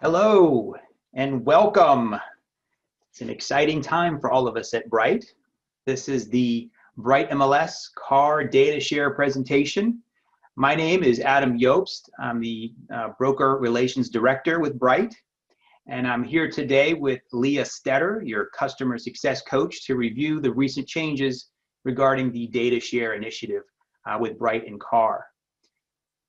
Hello and welcome. It's an exciting time for all of us at Bright. This is the Bright MLS CAAR data share presentation. My name is Iobst. I'm the Broker Relations Director with Bright, and I'm here today with Leah Stetter, your Customer Success Coach, to review the recent changes regarding the data share initiative with Bright and CAAR.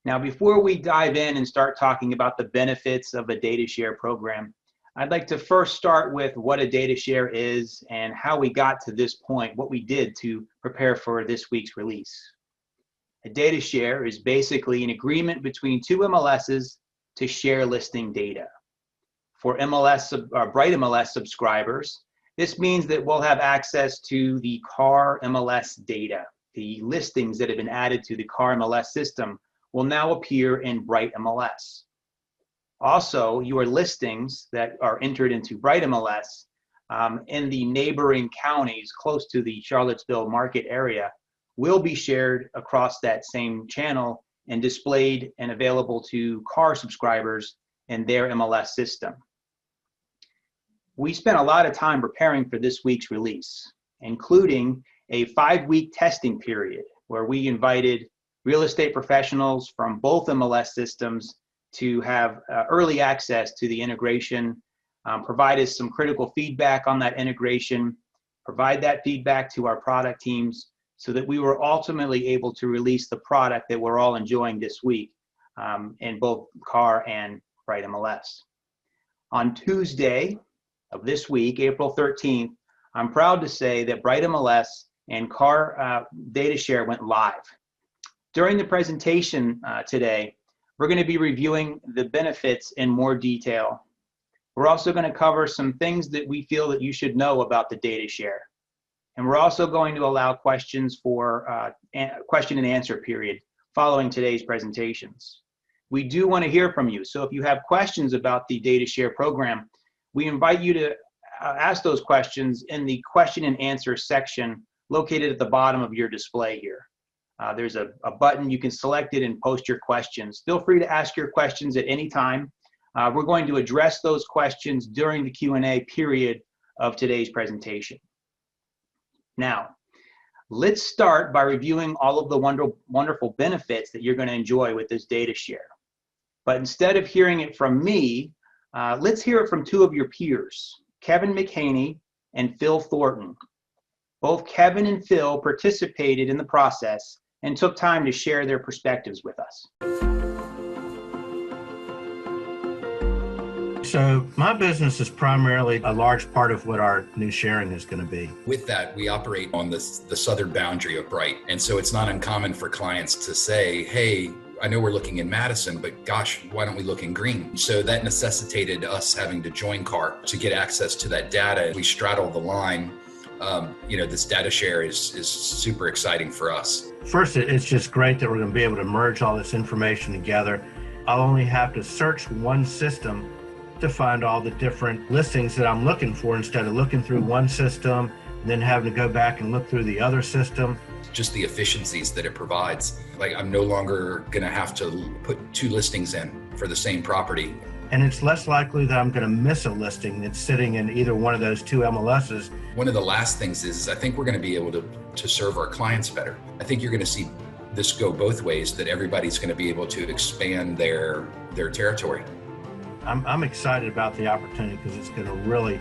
Now, before we dive in and start talking about the benefits of a data share program, I'd like to first start with what a data share is and how we got to this point, what we did to prepare for this week's release. A data share is basically an agreement between two MLSs to share listing data. For Bright MLS subscribers, this means that we'll have access to the CAAR MLS data. The listings that have been added to the CAAR MLS system will now appear in Bright MLS. Also, your listings that are entered into Bright MLS in the neighboring counties close to the Charlottesville market area will be shared across that same channel and displayed and available to CAAR subscribers in their MLS system. We spent a lot of time preparing for this week's release, including a 5-week testing period where we invited real estate professionals from both MLS systems to have early access to the integration, provide us some critical feedback on that integration, provide that feedback to our product teams so that we were ultimately able to release the product that we're all enjoying this week in both CAAR and Bright MLS. On Tuesday of this week, April 13th, I'm proud to say that Bright MLS and CAAR data share went live. During the presentation today, we're going to be reviewing the benefits in more detail. We're also going to cover some things that we feel that you should know about the data share. And we're also going to allow questions for question and answer period following today's presentations. We do want to hear from you. So if you have questions about the data share program, we invite you to ask those questions in the question and answer section located at the bottom of your display here. There's a button, you can select it and post your questions. Feel free to ask your questions at any time. We're going to address those questions during the Q&A period of today's presentation. Now, let's start by reviewing all of the wonderful benefits that you're going to enjoy with this data share. But instead of hearing it from me, let's hear it from two of your peers, Kevin McHaney and Phil Thornton. Both Kevin and Phil participated in the process and took time to share their perspectives with us. So my business is primarily a large part of what our new sharing is going to be. With that, we operate on the southern boundary of Bright. And so it's not uncommon for clients to say, hey, I know we're looking in Madison, but gosh, why don't we look in Green? So that necessitated us having to join CAAR to get access to that data. We straddle the line. This data share is super exciting for us. First, it's just great that we're going to be able to merge all this information together. I'll only have to search one system to find all the different listings that I'm looking for instead of looking through one system and then having to go back and look through the other system. Just the efficiencies that it provides. Like, I'm no longer going to have to put 2 listings in for the same property. And it's less likely that I'm going to miss a listing that's sitting in either one of those 2 MLSs. One of the last things is I think we're going to be able to serve our clients better. I think you're going to see this go both ways, that everybody's going to be able to expand their territory. I'm excited about the opportunity because it's going to really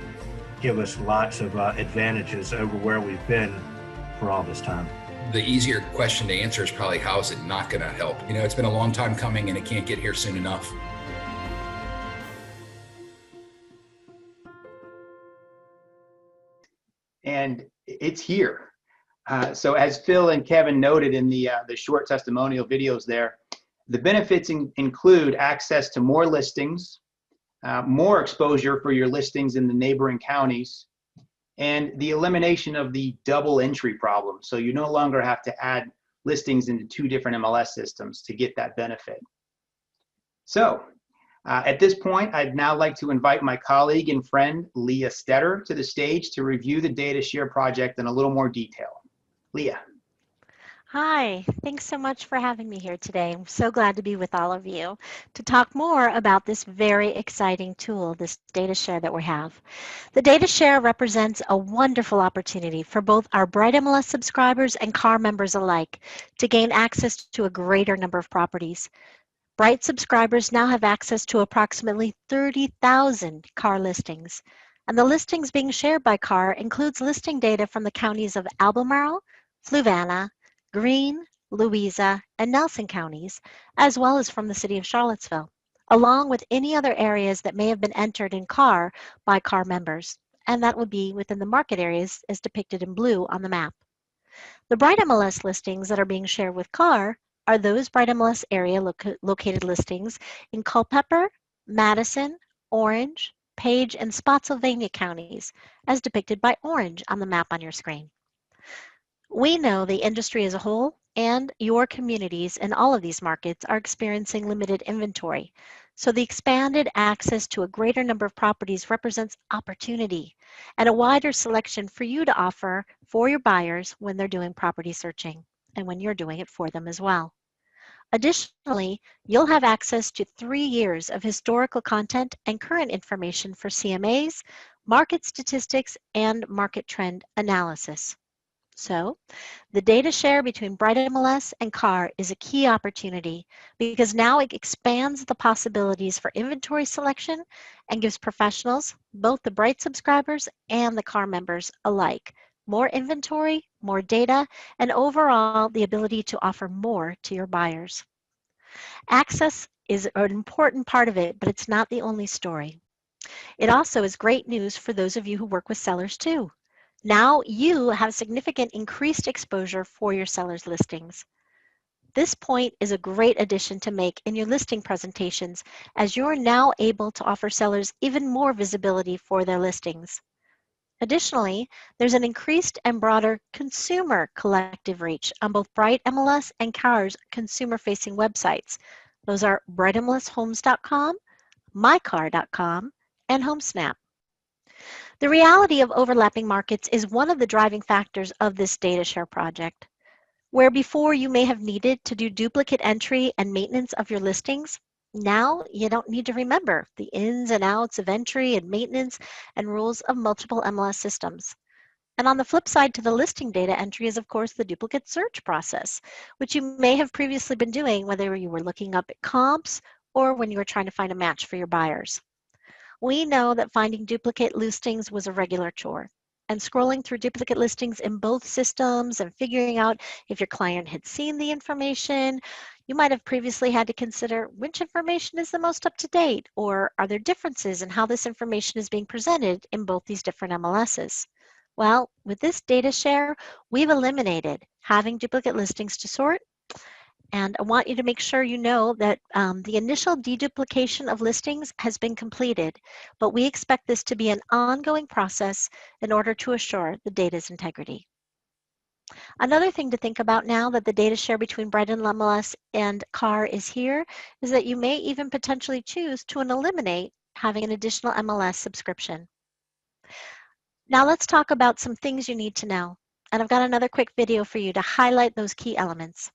give us lots of advantages over where we've been for all this time. The easier question to answer is probably, how is it not going to help? It's been a long time coming and it can't get here soon enough. And it's here. So as Phil and Kevin noted in the short testimonial videos there, the benefits include access to more listings, more exposure for your listings in the neighboring counties, and the elimination of the double entry problem. So you no longer have to add listings into 2 different MLS systems to get that benefit. So at this point, I'd now like to invite my colleague and friend, Leah Stetter, to the stage to review the data share project in a little more detail. Leah. Hi, thanks so much for having me here today. I'm so glad to be with all of you to talk more about this very exciting tool, this data share that we have. The data share represents a wonderful opportunity for both our Bright MLS subscribers and CAAR members alike to gain access to a greater number of properties. Bright subscribers now have access to approximately 30,000 CAAR listings, and the listings being shared by CAAR includes listing data from the counties of Albemarle, Fluvanna, Greene, Louisa, and Nelson counties, as well as from the city of Charlottesville, along with any other areas that may have been entered in CAAR by CAAR members, and that would be within the market areas as depicted in blue on the map. The Bright MLS listings that are being shared with CAAR are those Bright MLS area located listings in Culpeper, Madison, Orange, Page, and Spotsylvania counties, as depicted by orange on the map on your screen. We know the industry as a whole and your communities in all of these markets are experiencing limited inventory. So the expanded access to a greater number of properties represents opportunity and a wider selection for you to offer for your buyers when they're doing property searching and when you're doing it for them as well. Additionally, you'll have access to 3 years of historical content and current information for CMAs, market statistics, and market trend analysis. So, the data share between Bright MLS and CAAR is a key opportunity because now it expands the possibilities for inventory selection and gives professionals, both the Bright subscribers and the CAAR members alike, more inventory, more data, and overall the ability to offer more to your buyers. Access is an important part of it, but it's not the only story. It also is great news for those of you who work with sellers too. Now you have significant increased exposure for your seller's listings. This point is a great addition to make in your listing presentations as you're now able to offer sellers even more visibility for their listings. Additionally, there's an increased and broader consumer collective reach on both Bright MLS and CAAR's consumer-facing websites. Those are brightmlshomes.com, mycar.com, and HomeSnap. The reality of overlapping markets is one of the driving factors of this data share project. Where before you may have needed to do duplicate entry and maintenance of your listings, now you don't need to remember the ins and outs of entry and maintenance and rules of multiple MLS systems. And on the flip side to the listing data entry is, of course, the duplicate search process, which you may have previously been doing whether you were looking up at comps or when you were trying to find a match for your buyers. We know that finding duplicate listings was a regular chore, and scrolling through duplicate listings in both systems and figuring out if your client had seen the information, you might have previously had to consider which information is the most up to date, or are there differences in how this information is being presented in both these different MLSs? Well, with this data share, we've eliminated having duplicate listings to sort. And I want you to make sure you know that the initial deduplication of listings has been completed, but we expect this to be an ongoing process in order to assure the data's integrity. Another thing to think about now that the data share between Bright MLS and CAAR is here is that you may even potentially choose to eliminate having an additional MLS subscription. Now let's talk about some things you need to know. And I've got another quick video for you to highlight those key elements.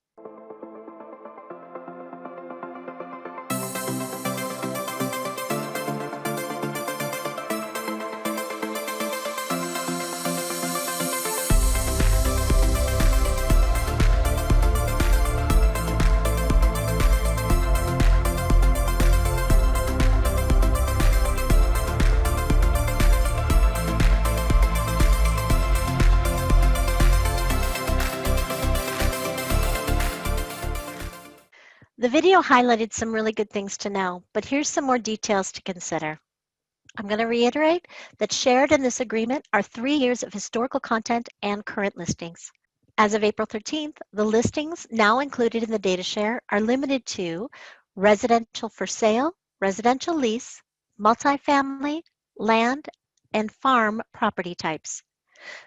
The video highlighted some really good things to know, but here's some more details to consider. I'm going to reiterate that shared in this agreement are 3 years of historical content and current listings. As of April 13th, the listings now included in the data share are limited to residential for sale, residential lease, multifamily, land, and farm property types.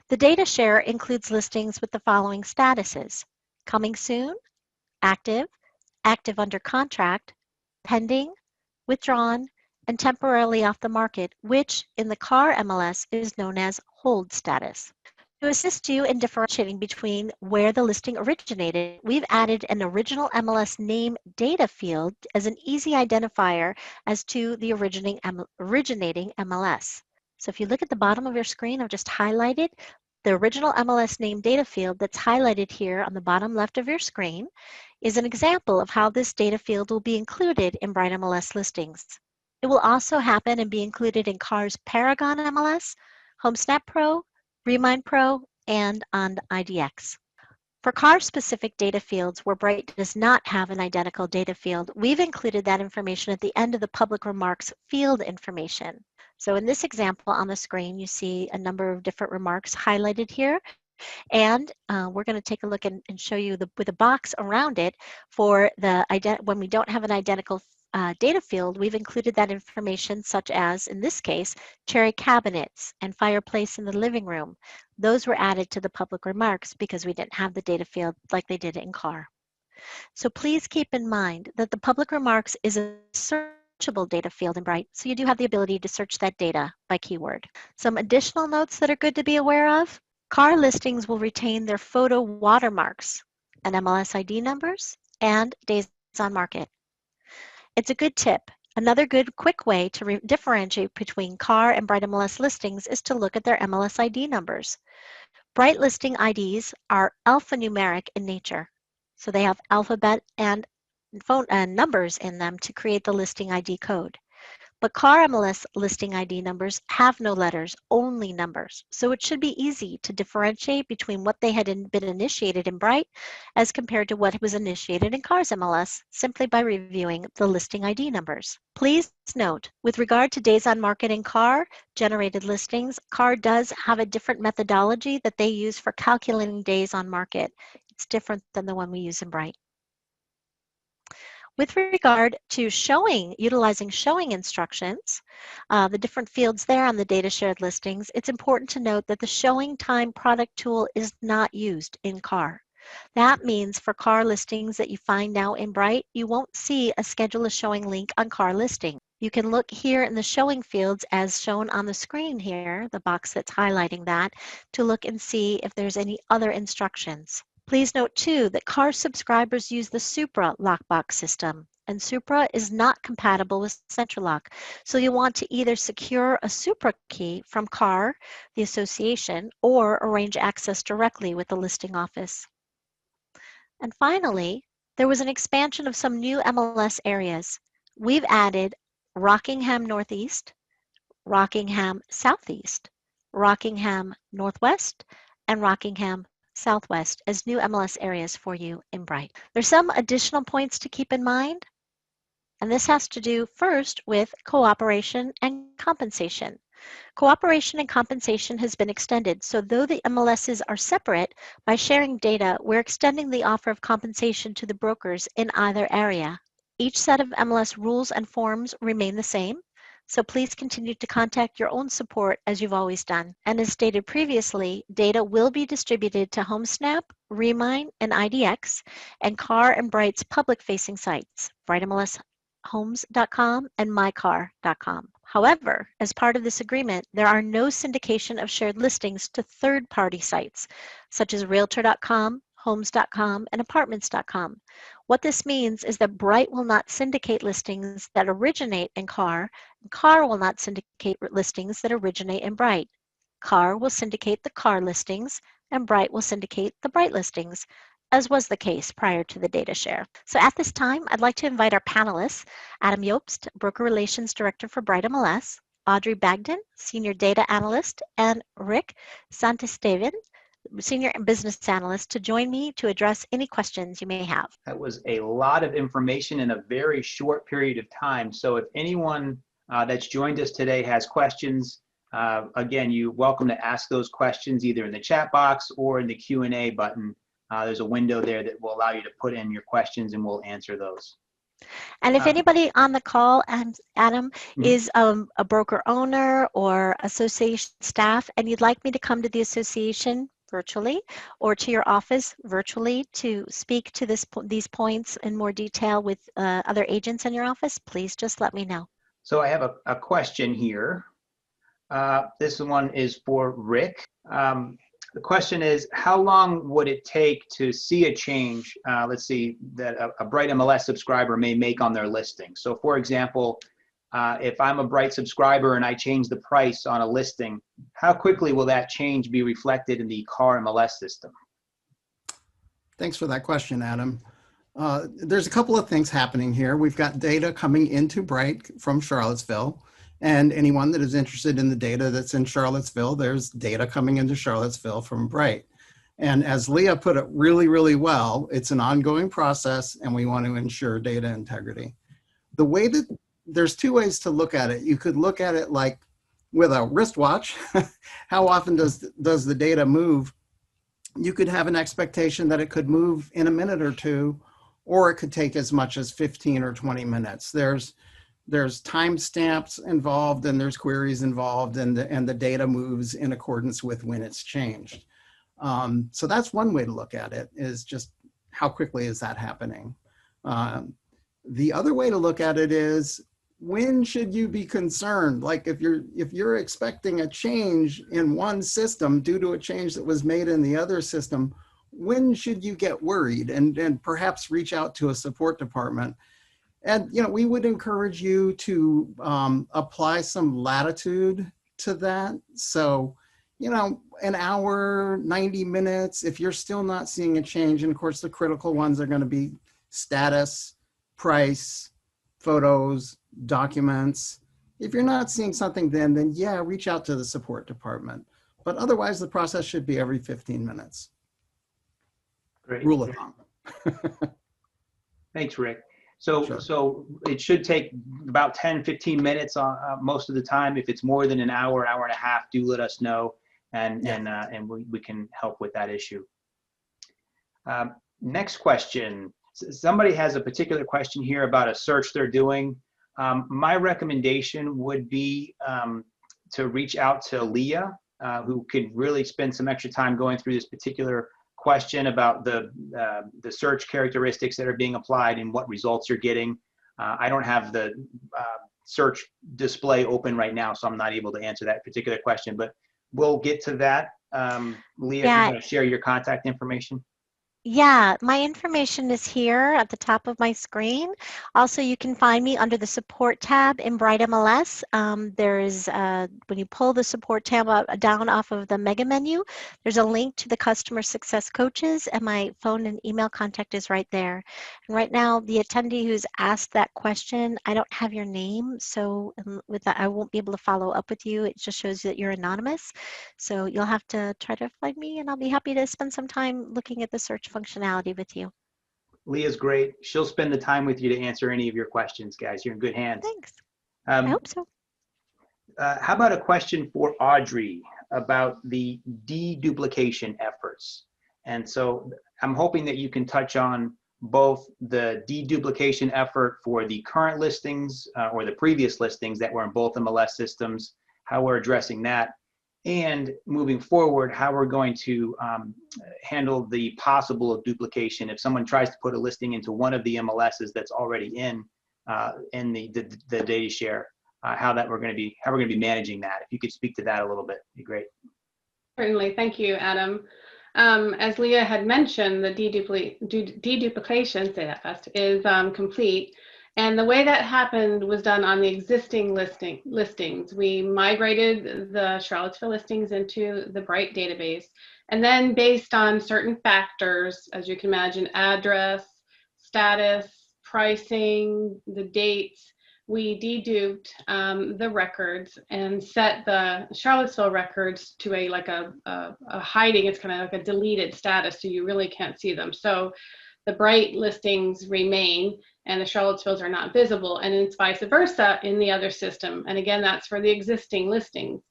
The data share includes listings with the following statuses: coming soon, active, active under contract, pending, withdrawn, and temporarily off the market, which in the CAAR MLS is known as hold status. To assist you in differentiating between where the listing originated, we've added an original MLS name data field as an easy identifier as to the originating MLS. So if you look at the bottom of your screen, I've just highlighted the original MLS name data field that's highlighted here on the bottom left of your screen is an example of how this data field will be included in Bright MLS listings. It will also happen and be included in CAAR's Paragon MLS, HomeSnap Pro, Remind Pro, and on IDX. For CAAR-specific data fields where Bright does not have an identical data field, we've included that information at the end of the public remarks field information. So in this example on the screen, you see a number of different remarks highlighted here. And we're going to take a look and show you with a box around it for when we don't have an identical data field, we've included that information such as, in this case, cherry cabinets and fireplace in the living room. Those were added to the public remarks because we didn't have the data field like they did in CAAR. So please keep in mind that the public remarks is a searchable data field in Bright, so you do have the ability to search that data by keyword. Some additional notes that are good to be aware of. CAAR listings will retain their photo watermarks and MLS ID numbers and days on market. It's a good tip. Another good quick way to differentiate between CAAR and Bright MLS listings is to look at their MLS ID numbers. Bright listing IDs are alphanumeric in nature, so they have alphabet and phone numbers in them to create the listing ID code. But CAAR MLS listing ID numbers have no letters, only numbers. So it should be easy to differentiate between what they had been initiated in Bright as compared to what was initiated in CAAR's MLS simply by reviewing the listing ID numbers. Please note, with regard to days on market in CAAR generated listings, CAAR does have a different methodology that they use for calculating days on market. It's different than the one we use in Bright. With regard to utilizing showing instructions, the different fields there on the data shared listings, it's important to note that the showing time product tool is not used in CAAR. That means for CAAR listings that you find now in Bright, you won't see a schedule a showing link on CAAR listing. You can look here in the showing fields as shown on the screen here, the box that's highlighting that, to look and see if there's any other instructions. Please note too that CAAR subscribers use the Supra lockbox system, and Supra is not compatible with Centrelock. So you'll want to either secure a Supra key from CAAR, the association, or arrange access directly with the listing office. And finally, there was an expansion of some new MLS areas. We've added Rockingham Northeast, Rockingham Southeast, Rockingham Northwest, and Rockingham Southwest as new MLS areas for you in Bright. There's some additional points to keep in mind, and this has to do first with cooperation and compensation. Cooperation and compensation has been extended, so though the MLSs are separate, by sharing data, we're extending the offer of compensation to the brokers in either area. Each set of MLS rules and forms remain the same, so please continue to contact your own support as you've always done. And as stated previously, data will be distributed to HomeSnap, Remind, and IDX, and CAAR and Bright's public-facing sites, brightmlshomes.com and mycar.com. However, as part of this agreement, there are no syndication of shared listings to third-party sites, such as Realtor.com, Homes.com, and Apartments.com. What this means is that Bright will not syndicate listings that originate in CAAR, and CAAR will not syndicate listings that originate in Bright. CAAR will syndicate the CAAR listings, and Bright will syndicate the Bright listings, as was the case prior to the data share. So at this time, I'd like to invite our panelists, Adam Iobst, Broker Relations Director for Bright MLS, Audrey Bagden, Senior Data Analyst, and Rick Santisteban, Senior Business Analyst, to join me to address any questions you may have. That was a lot of information in a very short period of time. So if anyone that's joined us today has questions, again, you're welcome to ask those questions either in the chat box or in the Q&A button. There's a window there that will allow you to put in your questions and we'll answer those. And if anybody on the call, Adam, is a broker owner or association staff, and you'd like me to come to the association virtually or to your office virtually to speak to these points in more detail with other agents in your office, please just let me know. So I have a question here. This one is for Rick. The question is, how long would it take to see a change, let's see, that a Bright MLS subscriber may make on their listing? So for example, if I'm a Bright subscriber and I change the price on a listing, how quickly will that change be reflected in the CAAR MLS system? Thanks for that question, Adam. There's a couple of things happening here. We've got data coming into Bright from Charlottesville, and anyone that is interested in the data that's in Charlottesville, there's data coming into Charlottesville from Bright. And as Leah put it really, really well, it's an ongoing process and we want to ensure data integrity. The way that there's two ways to look at it. You could look at it like with a wristwatch. How often does the data move? You could have an expectation that it could move in a minute or two, or it could take as much as 15 or 20 minutes. There's timestamps involved and there's queries involved, and the data moves in accordance with when it's changed. So that's one way to look at it, is just how quickly is that happening. The other way to look at it is, when should you be concerned? Like if you're expecting a change in one system due to a change that was made in the other system, when should you get worried and perhaps reach out to a support department? And, we would encourage you to apply some latitude to that. So, an hour, 90 minutes, if you're still not seeing a change, and of course the critical ones are going to be status, price, photos, documents. If you're not seeing something then yeah, reach out to the support department. But otherwise the process should be every 15 minutes. Great. Rule of thumb. Thanks, Rick. So, Sure. So it should take about 10, 15 minutes most of the time. If it's more than an hour, hour and a half, do let us know, and we can help with that issue. Next question. Somebody has a particular question here about a search they're doing. My recommendation would be to reach out to Leah, who could really spend some extra time going through this particular question about the search characteristics that are being applied and what results you're getting. I don't have the search display open right now, so I'm not able to answer that particular question, but we'll get to that. Leah, Yeah. if you want to share your contact information. Yeah, my information is here at the top of my screen. Also, you can find me under the support tab in Bright MLS. When you pull the support tab down off of the mega menu, there's a link to the customer success coaches, and my phone and email contact is right there. And right now, the attendee who's asked that question, I don't have your name, so with that, I won't be able to follow up with you. It just shows that you're anonymous. So you'll have to try to find me, and I'll be happy to spend some time looking at the search functionality with you. Leah's great. She'll spend the time with you to answer any of your questions, guys. You're in good hands. Thanks. I hope so. How about a question for Audrey about the deduplication efforts? And so I'm hoping that you can touch on both the deduplication effort for the current listings or the previous listings that were in both MLS systems, how we're addressing that, and moving forward, how we're going to handle the possible duplication if someone tries to put a listing into one of the MLSs that's already in the data share. How we're going to be managing that. If you could speak to that a little bit, it'd be great. Certainly, thank you, Adam. As Leah had mentioned, the deduplication, say that fast, is complete. And the way that happened was done on the existing listings. We migrated the Charlottesville listings into the Bright database. And then based on certain factors, as you can imagine, address, status, pricing, the dates, we deduped the records and set the Charlottesville records to a hiding, it's kind of like a deleted status, so you really can't see them. So the Bright listings remain and the Charlottesvilles are not visible, and it's vice versa in the other system. And again, that's for the existing listings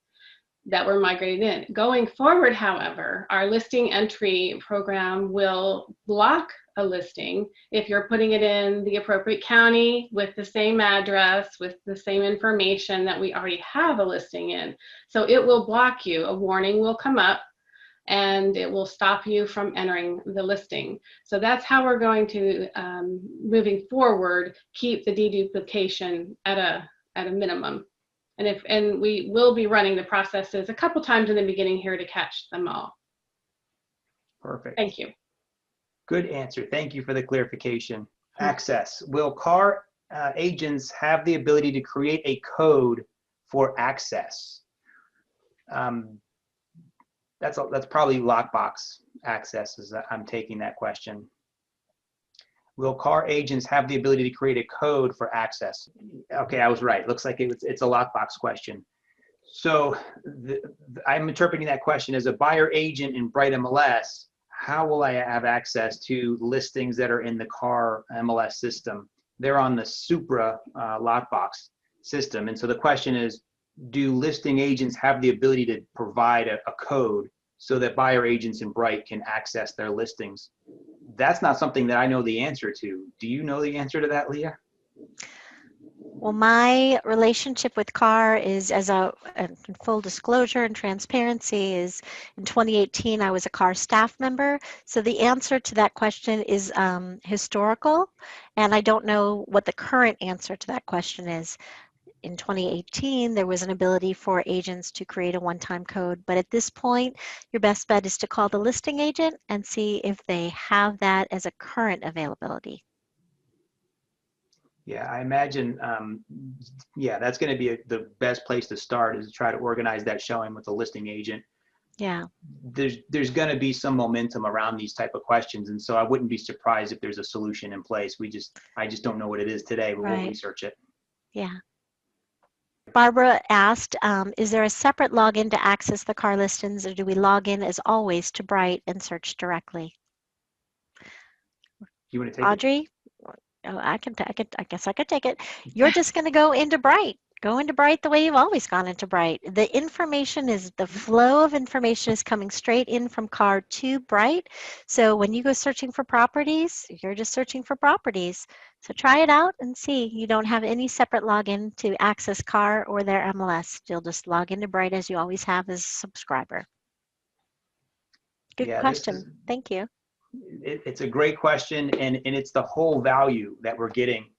that were migrated in. Going forward, however, our listing entry program will block a listing if you're putting it in the appropriate county with the same address, with the same information that we already have a listing in. So it will block you. A warning will come up and it will stop you from entering the listing. So that's how we're going to, moving forward, keep the deduplication at a minimum. And we will be running the processes a couple times in the beginning here to catch them all. Perfect. Thank you. Good answer. Thank you for the clarification. Access. Will CAAR agents have the ability to create a code for access? That's probably lockbox access, as I'm taking that question. Will CAAR agents have the ability to create a code for access? Okay, I was right. Looks like it's a lockbox question. So I'm interpreting that question as a buyer agent in Bright MLS. How will I have access to listings that are in the CAAR MLS system? They're on the Supra lockbox system. And so the question is, do listing agents have the ability to provide a code so that buyer agents in Bright can access their listings? That's not something that I know the answer to. Do you know the answer to that, Leah? Well, my relationship with CAAR is, as a full disclosure and transparency, is in 2018 I was a CAAR staff member. So the answer to that question is historical, and I don't know what the current answer to that question is. In 2018, there was an ability for agents to create a one-time code, but at this point, your best bet is to call the listing agent and see if they have that as a current availability. Yeah, I imagine, yeah, that's going to be the best place to start, is to try to organize that showing with the listing agent. Yeah. There's going to be some momentum around these type of questions, and so I wouldn't be surprised if there's a solution in place. I just don't know what it is today, but we'll research it. Yeah. Barbara asked, is there a separate login to access the CAAR listings, or do we log in as always to Bright and search directly? You want to take Audrey? it? Oh, I guess I could take it. You're just going to go into Bright. Go into Bright the way you've always gone into Bright. The flow of information is coming straight in from CAAR to Bright. So when you go searching for properties, you're just searching for properties. So try it out and see. You don't have any separate login to access CAAR or their MLS. You'll just log into Bright as you always have as a subscriber. Good question. Thank you. It's a great question, and it's the whole value that we're getting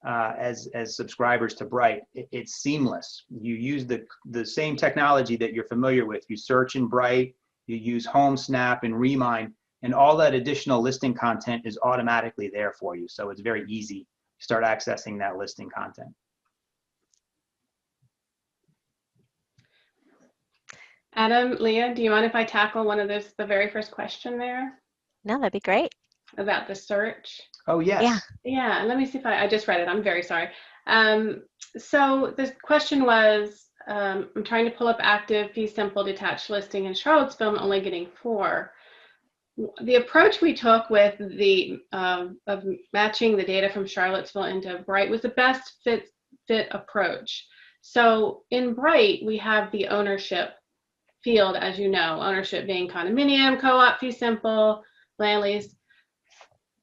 as subscribers to Bright. It's seamless. You use the same technology that you're familiar with. You search in Bright, you use Home Snap and Remind, and all that additional listing content is automatically there for you. So it's very easy to start accessing that listing content. Adam, Leah, do you mind if I tackle the very first question there? No, that'd be great. About the search? Oh, yes. Yeah, let me see if I just read it. I'm very sorry. So the question was, I'm trying to pull up active, fee simple, detached listing in Charlottesville. I'm only getting 4. The approach we took with of matching the data from Charlottesville into Bright was the best fit approach. So in Bright, we have the ownership field, as you know, ownership being condominium, co-op, fee simple, land lease.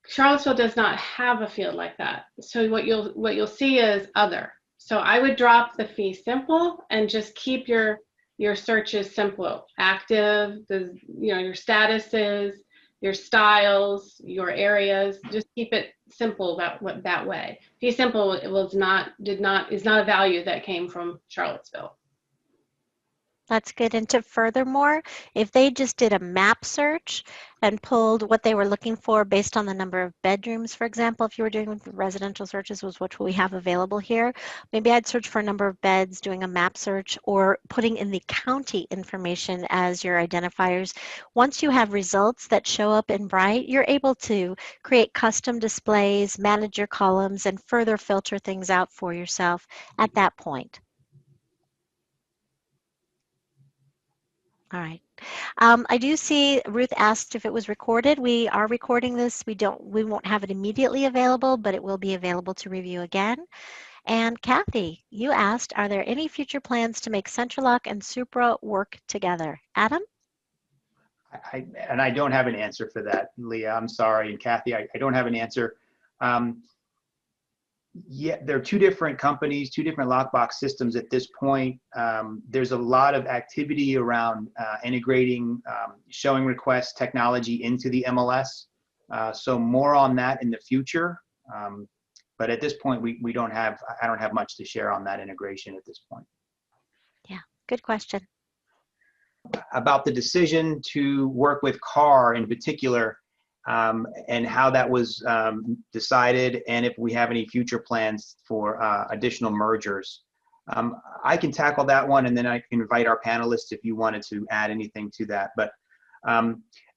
Charlottesville does not have a field like that. So what you'll see is other. So I would drop the fee simple and just keep your searches simple. Active, your statuses, your styles, your areas. Just keep it simple that way. Fee simple is not a value that came from Charlottesville. That's good. And furthermore, if they just did a map search and pulled what they were looking for based on the number of bedrooms, for example, if you were doing residential searches, was what we have available here, maybe I'd search for a number of beds, doing a map search, or putting in the county information as your identifiers. Once you have results that show up in Bright, you're able to create custom displays, manage your columns, and further filter things out for yourself at that point. All right. I do see Ruth asked if it was recorded. We are recording this. We won't have it immediately available, but it will be available to review again. And Kathy, you asked, are there any future plans to make Centrelock and Supra work together? Adam? I don't have an answer for that, Leah. I'm sorry. And Kathy, I don't have an answer. Yeah, there are 2 different companies, 2 different lockbox systems at this point. There's a lot of activity around integrating showing request technology into the MLS. So more on that in the future. But at this point, I don't have much to share on that integration at this point. Yeah, good question. about the decision to work with CAAR in particular, and how that was decided, and if we have any future plans for additional mergers. I can tackle that one, and then I can invite our panelists if you wanted to add anything to that. But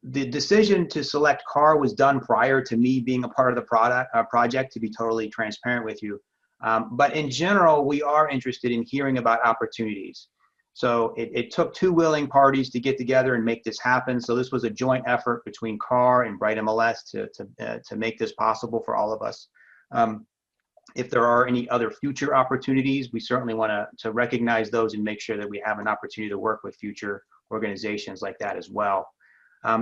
the decision to select CAAR was done prior to me being a part of the project, to be totally transparent with you. But in general, we are interested in hearing about opportunities. So it took two willing parties to get together and make this happen. So this was a joint effort between CAAR and Bright MLS to make this possible for all of us. If there are any other future opportunities, we certainly want to recognize those and make sure that we have an opportunity to work with future organizations like that as well.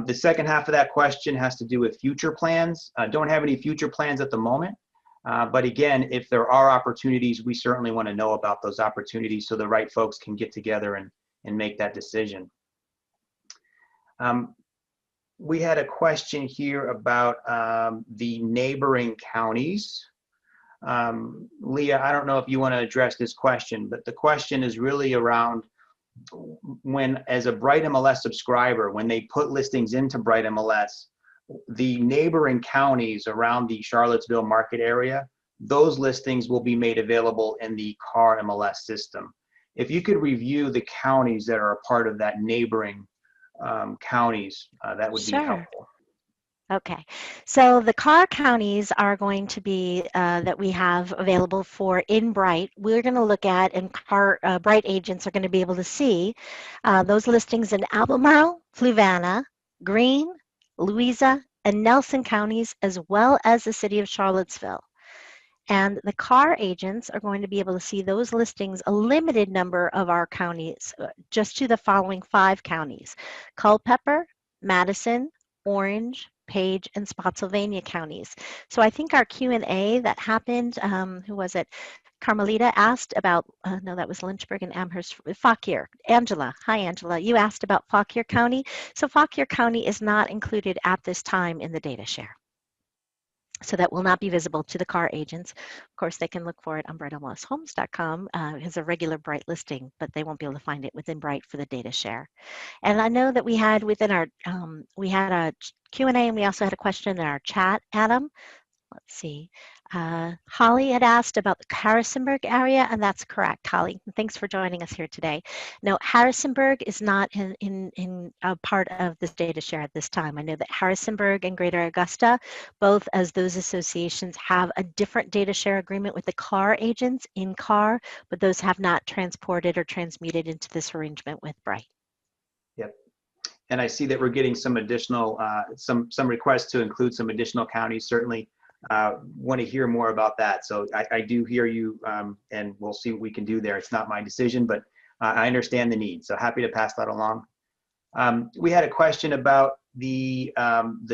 The second half of that question has to do with future plans. Don't have any future plans at the moment. But again, if there are opportunities, we certainly want to know about those opportunities so the right folks can get together and make that decision. We had a question here about the neighboring counties. Leah, I don't know if you want to address this question, but the question is really around when, as a Bright MLS subscriber, when they put listings into Bright MLS, the neighboring counties around the Charlottesville market area, those listings will be made available in the CAAR MLS system. If you could review the counties that are a part of that neighboring counties, that would be helpful. Okay, so the CAAR counties are going to be that we have available for in Bright. We're going to look at, and CAAR Bright agents are going to be able to see those listings in Albemarle, Fluvanna, Greene, Louisa, and Nelson counties, as well as the city of Charlottesville. And the CAAR agents are going to be able to see those listings, a limited number of our counties, just to the following 5 counties: Culpeper, Madison, Orange, Page, and Spotsylvania counties. So I think our Q&A that happened, who was it? Carmelita asked about, no, that was Lynchburg and Amherst, Fauquier. Angela, hi Angela, you asked about Fauquier County. So Fauquier County is not included at this time in the data share. So that will not be visible to the CAAR agents. Of course, they can look for it on brightmlshomes.com. It has a regular Bright listing, but they won't be able to find it within Bright for the data share. And I know that we had within our, we had a Q&A, and we also had a question in our chat, Adam. Let's see. Holly had asked about the Harrisonburg area, and that's correct, Holly. Thanks for joining us here today. No, Harrisonburg is not in a part of this data share at this time. I know that Harrisonburg and Greater Augusta, both as those associations, have a different data share agreement with the CAAR agents in CAAR, but those have not transported or transmuted into this arrangement with Bright. Yep. And I see that we're getting some additional, some requests to include some additional counties. Certainly want to hear more about that. So I do hear you, and we'll see what we can do there. It's not my decision, but I understand the need. So happy to pass that along. We had a question about the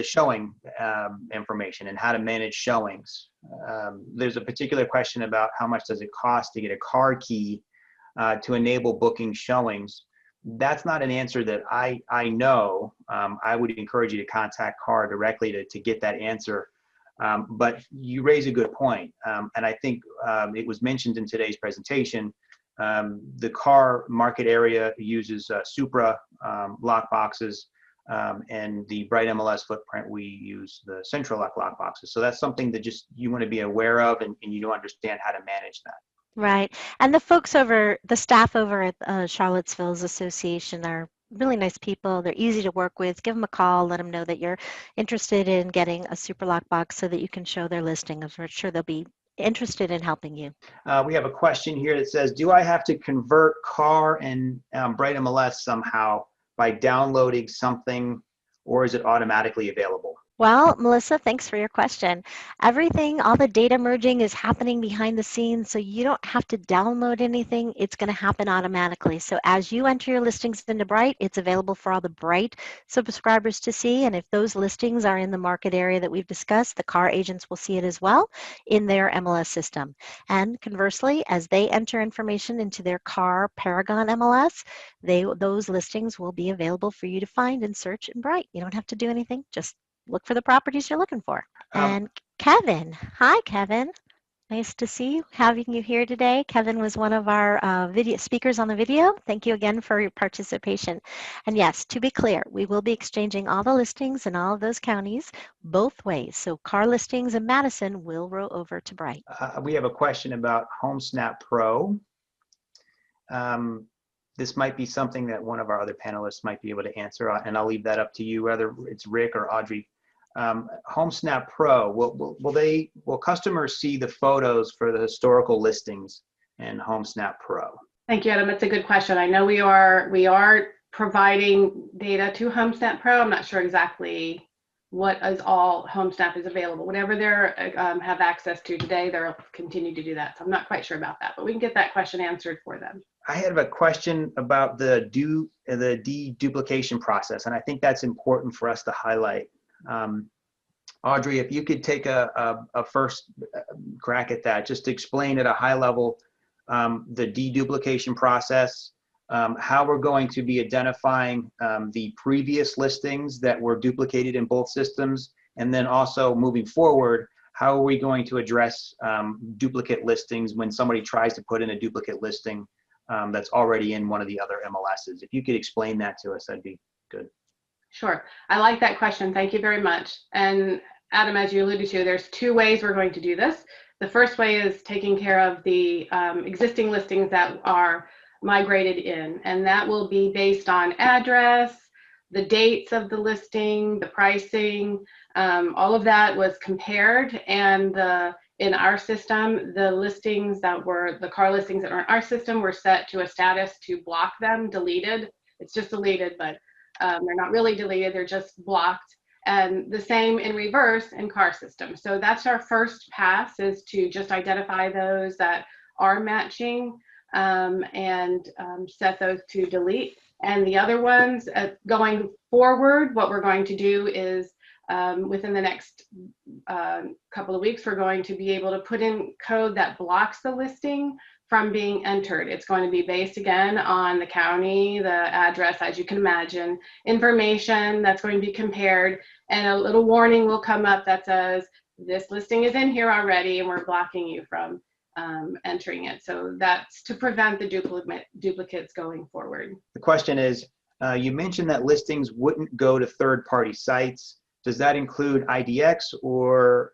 showing information and how to manage showings. There's a particular question about how much does it cost to get a CAAR key to enable booking showings. That's not an answer that I know. I would encourage you to contact CAAR directly to get that answer. But you raise a good point. And I think it was mentioned in today's presentation, the CAAR market area uses Supra lock boxes, and the Bright MLS footprint, we use the Centrelock lock boxes. So that's something that just you want to be aware of, and you don't understand how to manage that. Right. And the folks over, the staff over at Charlottesville's association are really nice people. They're easy to work with. Give them a call. Let them know that you're interested in getting a Super Lock box so that you can show their listing. I'm sure they'll be interested in helping you. We have a question here that says, do I have to convert CAAR and Bright MLS somehow by downloading something, or is it automatically available? Well, Melissa, thanks for your question. Everything, all the data merging is happening behind the scenes, so you don't have to download anything. It's going to happen automatically. So as you enter your listings into Bright, it's available for all the Bright subscribers to see. And if those listings are in the market area that we've discussed, the CAAR agents will see it as well in their MLS system. And conversely, as they enter information into their CAAR Paragon MLS, those listings will be available for you to find and search in Bright. You don't have to do anything, just look for the properties you're looking for. And Kevin, hi Kevin. Nice to see you, having you here today. Kevin was one of our video speakers on the video. Thank you again for your participation. And yes, to be clear, we will be exchanging all the listings in all of those counties both ways. So CAAR listings in Madison will roll over to Bright. We have a question about HomeSnap Pro. This might be something that one of our other panelists might be able to answer, and I'll leave that up to you, whether it's Rick or Audrey. HomeSnap Pro, will customers see the photos for the historical listings in HomeSnap Pro? Thank you, Adam. It's a good question. I know we are providing data to HomeSnap Pro. I'm not sure exactly what is all HomeSnap is available. Whatever they have access to today, they'll continue to do that. So I'm not quite sure about that, but we can get that question answered for them. I have a question about the deduplication process, and I think that's important for us to highlight. Audrey, if you could take a first crack at that, just to explain at a high level the deduplication process, how we're going to be identifying the previous listings that were duplicated in both systems, and then also moving forward, how are we going to address duplicate listings when somebody tries to put in a duplicate listing that's already in one of the other MLSs. If you could explain that to us, that'd be good. Sure. I like that question. Thank you very much. And Adam, as you alluded to, there's two ways we're going to do this. The first way is taking care of the existing listings that are migrated in, and that will be based on address, the dates of the listing, the pricing, all of that was compared, and in our system, the listings that were the CAAR listings that are in our system were set to a status to block them, deleted. It's just deleted, but they're not really deleted, they're just blocked. And the same in reverse in CAAR system. So that's our first pass, is to just identify those that are matching and set those to delete. And the other ones, going forward, what we're going to do is within the next couple of weeks, we're going to be able to put in code that blocks the listing from being entered. It's going to be based again on the county, the address, as you can imagine, information that's going to be compared, and a little warning will come up that says, this listing is in here already and we're blocking you from entering it. So that's to prevent the duplicates going forward. The question is, you mentioned that listings wouldn't go to third-party sites. Does that include IDX, or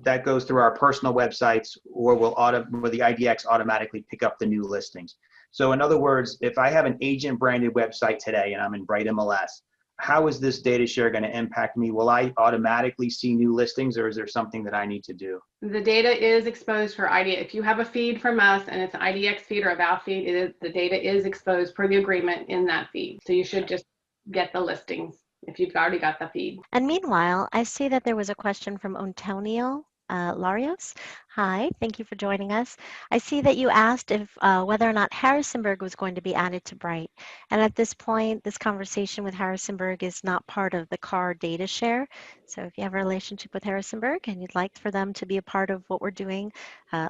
that goes through our personal websites, or will the IDX automatically pick up the new listings? So in other words, if I have an agent branded website today and I'm in Bright MLS, how is this data share going to impact me? Will I automatically see new listings, or is there something that I need to do? The data is exposed for IDX. If you have a feed from us and it's an IDX feed or a VAL feed, the data is exposed per the agreement in that feed. So you should just get the listings if you've already got the feed. And meanwhile, I see that there was a question from Antonio Larios. Hi, thank you for joining us. I see that you asked if whether or not Harrisonburg was going to be added to Bright. And at this point, this conversation with Harrisonburg is not part of the CAAR data share. So if you have a relationship with Harrisonburg and you'd like for them to be a part of what we're doing,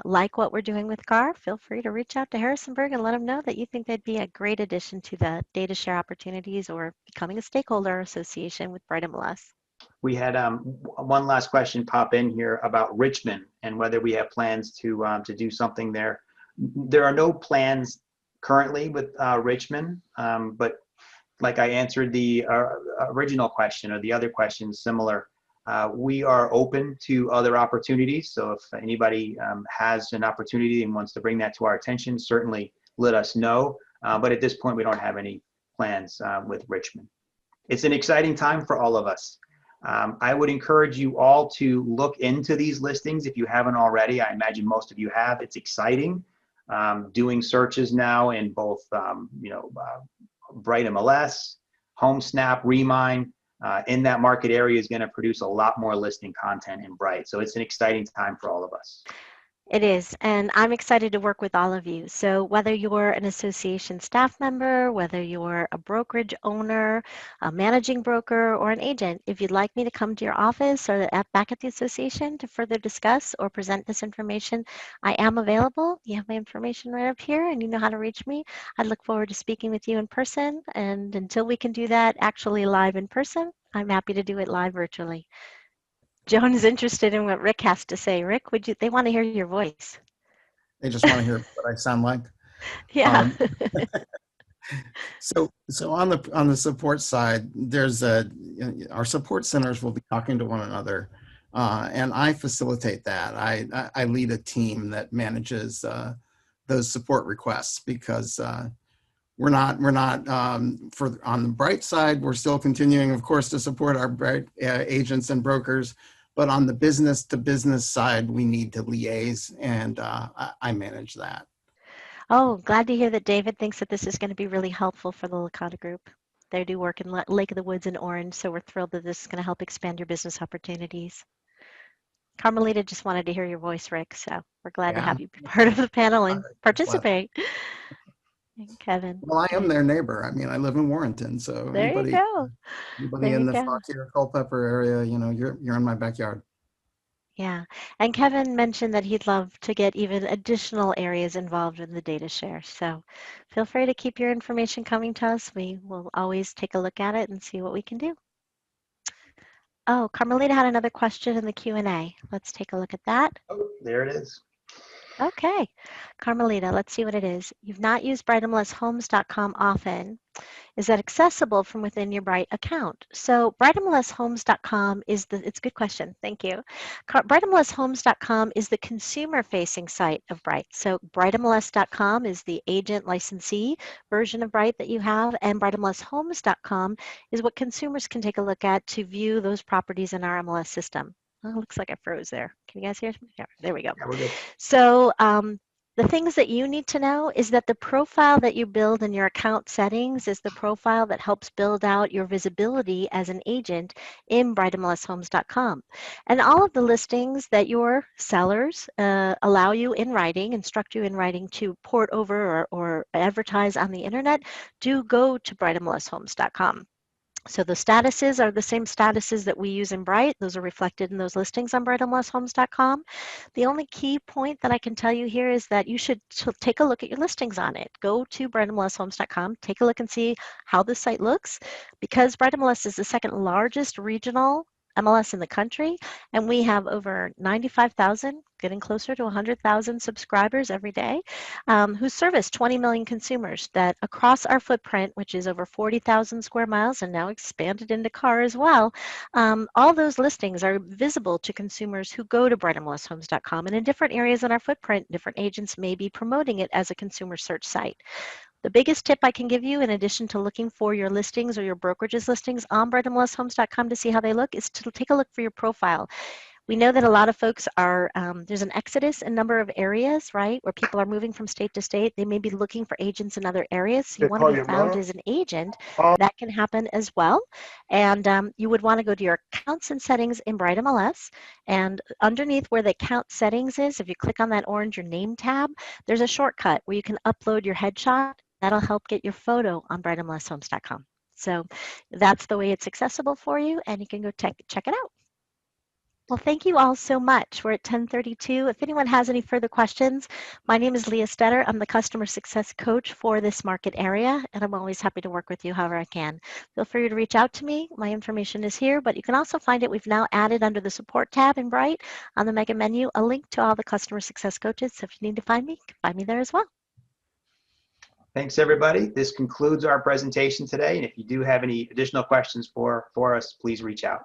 like what we're doing with CAAR, feel free to reach out to Harrisonburg and let them know that you think they'd be a great addition to the data share opportunities or becoming a stakeholder association with Bright MLS. We had one last question pop in here about Richmond and whether we have plans to do something there. There are no plans currently with Richmond, but like I answered the original question, or the other question similar, we are open to other opportunities. So if anybody has an opportunity and wants to bring that to our attention, certainly let us know. But at this point, we don't have any plans with Richmond. It's an exciting time for all of us. I would encourage you all to look into these listings if you haven't already. I imagine most of you have. It's exciting. Doing searches now in both, Bright MLS, HomeSnap, Remine, in that market area is going to produce a lot more listing content in Bright. So it's an exciting time for all of us. It is, and I'm excited to work with all of you. So whether you're an association staff member, whether you're a brokerage owner, a managing broker, or an agent, if you'd like me to come to your office or back at the association to further discuss or present this information, I am available. You have my information right up here and you know how to reach me. I look forward to speaking with you in person, and until we can do that actually live in person, I'm happy to do it live virtually. Joan is interested in what Rick has to say. Rick, they want to hear your voice. They just want to hear what I sound like. Yeah. So on the support side, there's our support centers will be talking to one another, and I facilitate that. I lead a team that manages those support requests because we're not for on the Bright side, we're still continuing, of course, to support our Bright agents and brokers, but on the business to business side, we need to liaise, and I manage that. Oh, glad to hear that David thinks that this is going to be really helpful for the Lakota group. They do work in Lake of the Woods and Orange, so we're thrilled that this is going to help expand your business opportunities. Carmelita just wanted to hear your voice, Rick, so we're glad to have you be part of the panel and participate. And Kevin. Well, I am their neighbor. I mean, I live in Warrenton, so There anybody in the Fauquier Culpeper area, you know, you're in my backyard. Yeah, and Kevin mentioned that he'd love to get even additional areas involved in the data share. So feel free to keep your information coming to us. We will always take a look at it and see what we can do. Oh, Carmelita had another question in the Q&A. Let's take a look at that. Oh, there it is. Okay, Carmelita, let's see what it is. You've not used brightmlshomes.com often. Is that accessible from within your Bright account? So brightmlshomes.com is it's a good question, thank you. brightmlshomes.com is the consumer-facing site of Bright. So brightmls.com is the agent licensee version of Bright that you have, and brightmlshomes.com is what consumers can take a look at to view those properties in our MLS system. Oh, looks like I froze there. Can you guys hear me? Yeah, there we go. Yeah, we're good. So the things that you need to know is that the profile that you build in your account settings is the profile that helps build out your visibility as an agent in brightmlshomes.com. And all of the listings that your sellers allow you in writing, instruct you in writing to port over or advertise on the internet do go to brightmlshomes.com. So the statuses are the same statuses that we use in Bright. Those are reflected in those listings on brightmlshomes.com. The only key point that I can tell you here is that you should take a look at your listings on it. Go to brightmlshomes.com, take a look and see how the site looks. Because Bright MLS is the second largest regional MLS in the country, and we have over 95,000, getting closer to 100,000 subscribers every day, who service 20 million consumers that across our footprint, which is over 40,000 square miles and now expanded into CAAR as well, all those listings are visible to consumers who go to brightmlshomes.com, and in different areas in our footprint, different agents may be promoting it as a consumer search site. The biggest tip I can give you, in addition to looking for your listings or your brokerage's listings on brightmlshomes.com to see how they look, is to take a look for your profile. We know that a lot of folks are, there's an exodus in number of areas, right, where people are moving from state to state. They may be looking for agents in other areas. So you want to be found as an agent. That can happen as well. And you would want to go to your accounts and settings in Bright MLS. And underneath where the account settings is, if you click on that orange Your Name tab, there's a shortcut where you can upload your headshot. That'll help get your photo on brightmlshomes.com. So that's the way it's accessible for you, and you can go check it out. Well, thank you all so much. We're at 10:32. If anyone has any further questions, my name is Leah Stetter. I'm the customer success coach for this market area, and I'm always happy to work with you however I can. Feel free to reach out to me. My information is here, but you can also find it. We've now added under the support tab in Bright on the mega menu a link to all the customer success coaches. So if you need to find me, you can find me there as well. Thanks, everybody. This concludes our presentation today. And if you do have any additional questions for us, please reach out.